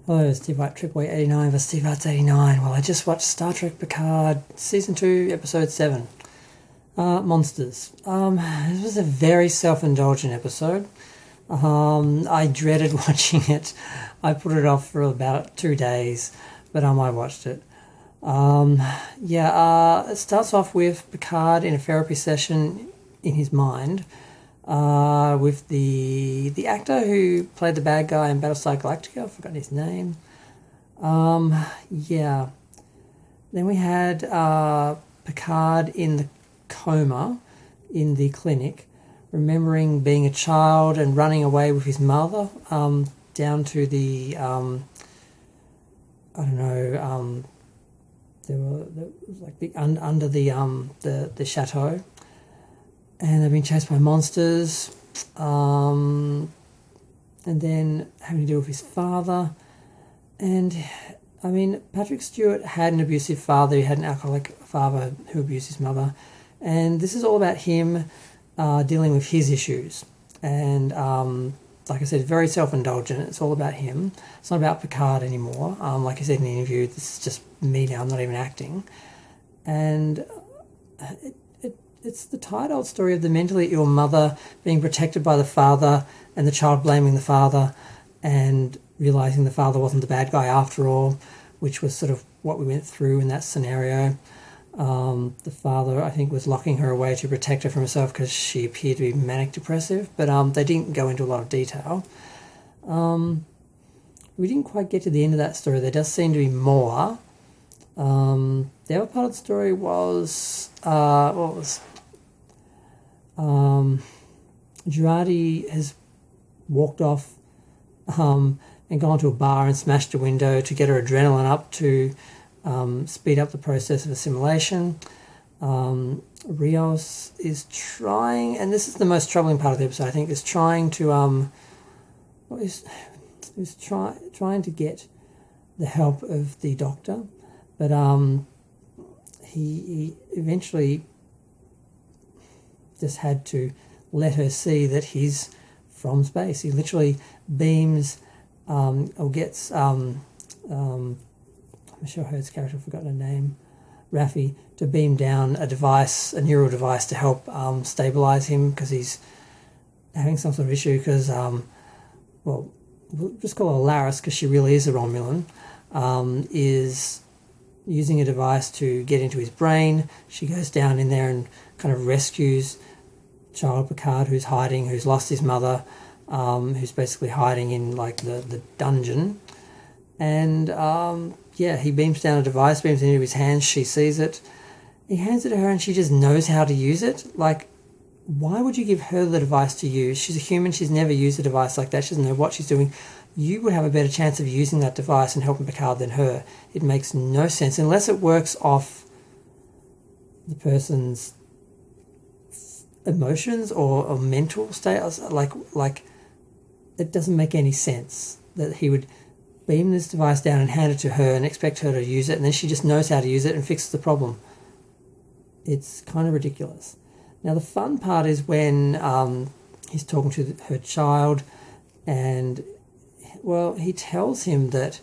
Hello, StarTrekPatrick 89 for Steve Arts 89. Well, I just watched Star Trek Picard Season 2, Episode 7. Monsters. This was a very self-indulgent episode. I dreaded watching it. I put it off for about 2 days, but I watched it. It starts off with Picard in a therapy session in his mind with the actor who played the bad guy in Battlestar Galactica. I've forgotten his name. Then we had Picard in the coma in the clinic, remembering being a child and running away with his mother down to the there was like under the chateau, and they've been chased by monsters, and then having to deal with his father. And I mean, Patrick Stewart had an abusive father. He had an alcoholic father who abused his mother, and this is all about him dealing with his issues. And like I said, very self-indulgent. It's all about him. It's not about Picard anymore. Like I said in the interview, this is just me now. I'm not even acting. And it's the tired-old story of the mentally ill mother being protected by the father and the child blaming the father and realising the father wasn't the bad guy after all, which was sort of what we went through in that scenario. The father, I think, was locking her away to protect her from herself because she appeared to be manic-depressive, but they didn't go into a lot of detail. We didn't quite get to the end of that story. There does seem to be more. The other part of the story was... Girardi has walked off and gone to a bar and smashed a window to get her adrenaline up to speed up the process of assimilation. Rios is trying, and this is the most troubling part of the episode, I think, is trying to trying to get the help of the doctor, but he eventually just had to let her see that he's from space. He literally beams or gets Michelle Hurd's character, I've forgotten her name, Raffi, to beam down a device, a neural device, to help stabilize him because he's having some sort of issue because, we'll just call her Laris because she really is a Romulan, is using a device to get into his brain. She goes down in there and kind of rescues child Picard who's hiding, who's lost his mother, who's basically hiding in like the dungeon. And he beams down a device, beams into his hands. She sees it. He hands it to her and she just knows how to use it. Like, why would you give her the device to use? She's a human. She's never used a device like that. She doesn't know what she's doing. You would have a better chance of using that device and helping Picard than her. It makes no sense unless it works off the person's emotions or mental state. Like it doesn't make any sense that he would beam this device down and hand it to her and expect her to use it, and then she just knows how to use it and fixes the problem. It's kind of ridiculous. Now the fun part is when he's talking to her child, and he tells him that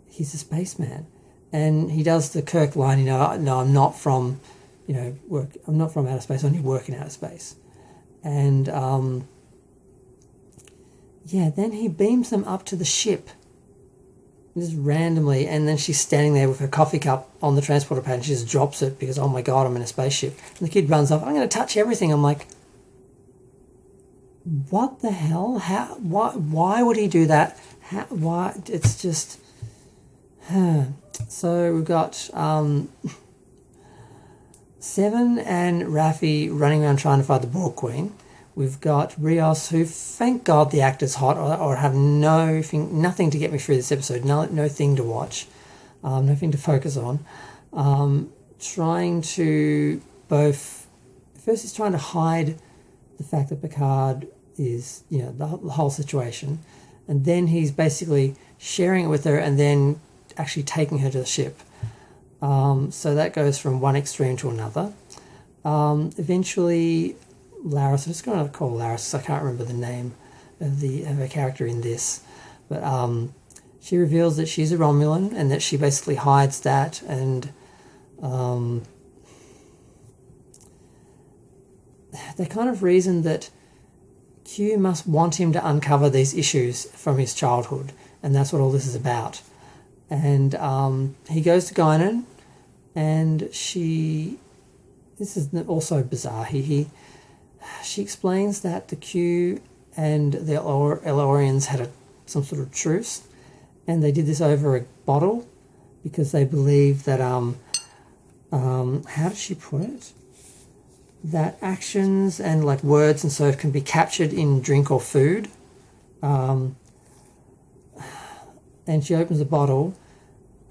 he's a spaceman, and he does the Kirk line, no, I'm not from, I'm not from outer space, I'm only working outer space. And then he beams them up to the ship just randomly, and then she's standing there with her coffee cup on the transporter pad and she just drops it because, oh my god, I'm in a spaceship. And the kid runs off, I'm going to touch everything. I'm like, what the hell? How? Why would he do that? Why? It's just... So we've got Seven and Raffi running around trying to find the Borg Queen. We've got Rios, who, thank God the actor's hot, or have nothing to get me through this episode, no thing to watch, nothing to focus on. Trying to first he's trying to hide the fact that Picard is, the whole situation, and then he's basically sharing it with her and then actually taking her to the ship. So that goes from one extreme to another. Eventually... Laris, I'm just going to call Laris because I can't remember the name of her character in this, but she reveals that she's a Romulan and that she basically hides that, and they kind of reason that Q must want him to uncover these issues from his childhood, and that's what all this is about. And he goes to Guinan, and she... This is also bizarre. She explains that the Q and the Elorians had some sort of truce, and they did this over a bottle because they believe that... how did she put it? That actions and like words and so can be captured in drink or food. And she opens the bottle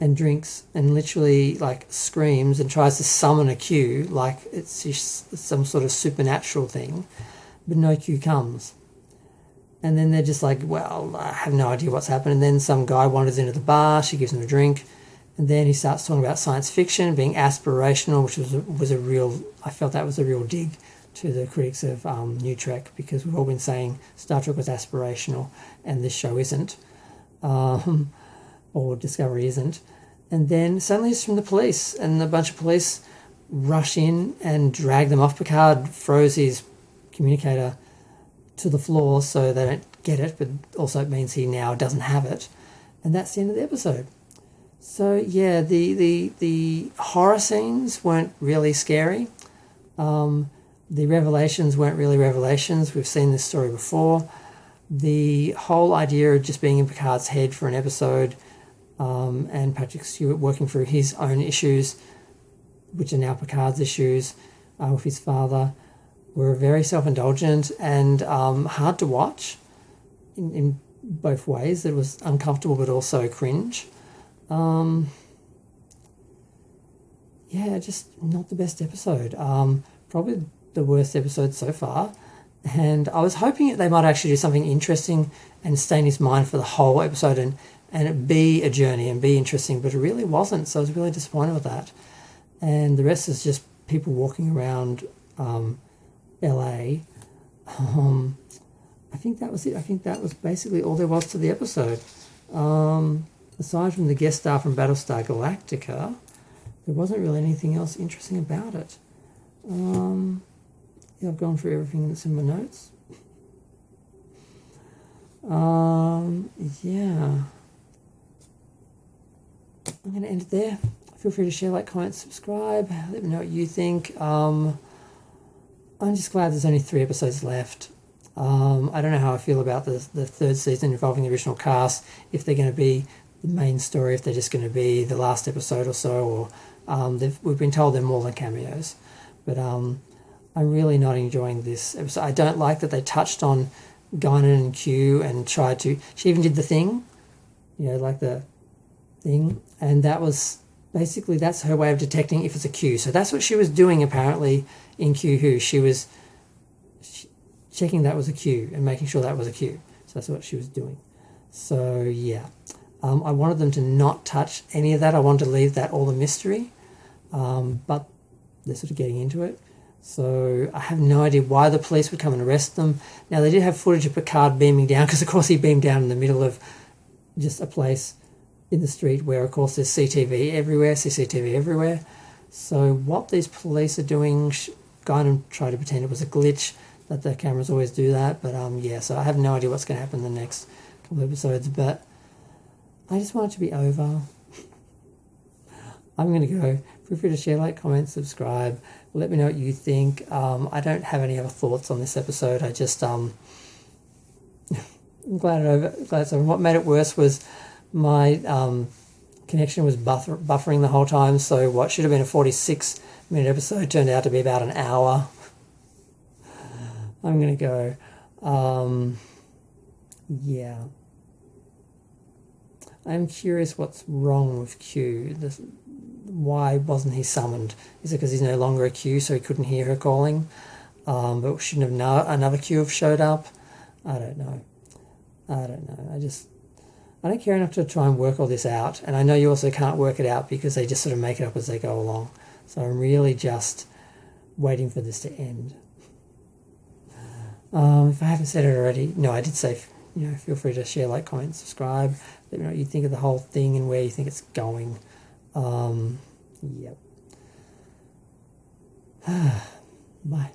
and drinks and literally like screams and tries to summon a Q like it's just some sort of supernatural thing, but no Q comes. And then they're just like, well, I have no idea what's happened. And then some guy wanders into the bar, she gives him a drink, and then he starts talking about science fiction being aspirational, which was a real... I felt that was a real dig to the critics of New Trek, because we've all been saying Star Trek was aspirational and this show isn't, or Discovery isn't. And then suddenly it's from the police, and a bunch of police rush in and drag them off. Picard throws his communicator to the floor so they don't get it, but also it means he now doesn't have it. And that's the end of the episode. So yeah, the horror scenes weren't really scary. The revelations weren't really revelations. We've seen this story before. The whole idea of just being in Picard's head for an episode, and Patrick Stewart working through his own issues, which are now Picard's issues, with his father, were very self-indulgent and hard to watch in both ways. It was uncomfortable but also cringe. Yeah, just not the best episode. Probably the worst episode so far. And I was hoping that they might actually do something interesting and stay in his mind for the whole episode and it be a journey and be interesting, but it really wasn't. So I was really disappointed with that. And the rest is just people walking around LA. I think that was it. I think that was basically all there was to the episode. Aside from the guest star from Battlestar Galactica, there wasn't really anything else interesting about it. Yeah, I've gone through everything that's in my notes. Yeah. I'm going to end it there. Feel free to share, like, comment, subscribe. Let me know what you think. I'm just glad there's only 3 episodes left. I don't know how I feel about the third season involving the original cast, if they're going to be the main story, if they're just going to be the last episode or so, or we've been told they're more than cameos. But I'm really not enjoying this episode. I don't like that they touched on Guinan and Q and tried to... She even did the thing, like the thing, and that was... Basically, that's her way of detecting if it's a Q. So that's what she was doing, apparently, in Q Who. She was checking that was a Q and making sure that was a Q. So that's what she was doing. So, yeah. I wanted them to not touch any of that. I wanted to leave that all a mystery. But they're sort of getting into it. So I have no idea why the police would come and arrest them. Now, they did have footage of Picard beaming down, because, of course, he beamed down in the middle of just a place in the street where, of course, there's CCTV everywhere. So what these police are doing, Guinan tried to pretend it was a glitch, that the cameras always do that. But, yeah, so I have no idea what's going to happen in the next couple of episodes. But I just want it to be over. I'm going to go. Feel free to share, like, comment, subscribe. Let me know what you think. I don't have any other thoughts on this episode. I just, I'm glad it's over. What made it worse was my connection was buffering the whole time. So what should have been a 46-minute episode turned out to be about an hour. I'm going to go. Yeah. I'm curious what's wrong with Q. Why wasn't he summoned? Is it because he's no longer a Q, so he couldn't hear her calling? But shouldn't have another Q have showed up? I don't know. I don't care enough to try and work all this out. And I know you also can't work it out because they just sort of make it up as they go along. So I'm really just waiting for this to end. If I haven't said it already, no, I did say, feel free to share, like, comment, subscribe. Let me know what you think of the whole thing and where you think it's going. Yep. Bye.